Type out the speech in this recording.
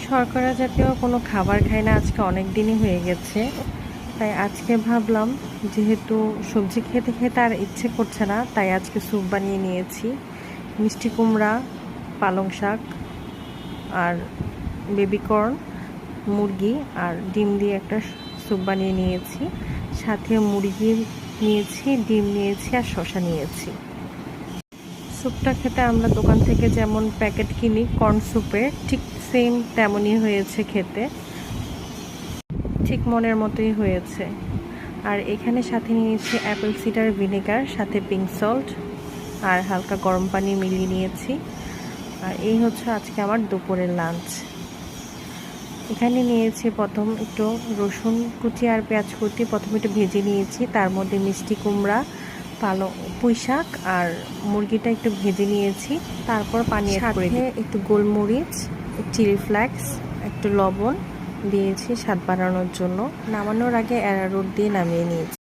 শর্করা জাতীয় কোনো খাবার খাই না আজকে অনেক দিনই হয়ে গেছে। তাই আজকে ভাবলাম যেহেতু সবজি খেতে খেতে আর ইচ্ছে করছে না, তাই আজকে স্যুপ বানিয়ে নিয়েছি। মিষ্টি কুমড়া, পালং শাক আর বেবিকর্ন, মুরগি আর ডিম দিয়ে একটা স্যুপ বানিয়ে নিয়েছি। সাথে মুরগি নিয়েছি, ডিম নিয়েছি আর শসা নিয়েছি। স্যুপটা খেতে আমরা দোকান থেকে যেমন প্যাকেট কিনি কর্ন স্যুপের, ঠিক সেম তেমনই হয়েছে খেতে, ঠিক মনের মতোই হয়েছে। আর এখানে সাথে নিয়েছি অ্যাপেল সিডার ভিনেগার, সাথে পিঙ্ক সল্ট আর হালকা গরম পানি মিলিয়ে নিয়েছি। আর এই হচ্ছে আজকে আমার দুপুরের লাঞ্চ। এখানে নিয়েছি প্রথম একটু রসুন কুচি আর পেঁয়াজ কুচি, প্রথমে একটু ভেজে নিয়েছি। তার মধ্যে মিষ্টি কুমড়া, পুঁই শাক আর মুরগিটা একটু ভেজে নিয়েছি। তারপর পানি সাথে একটু গোলমরিচ, চিলি ফ্লেক্স, একটু লবণ দিয়েছি স্বাদ বাড়ানোর জন্য। নামানোর আগে অ্যারারুট দিয়ে নামিয়ে নিয়েছি।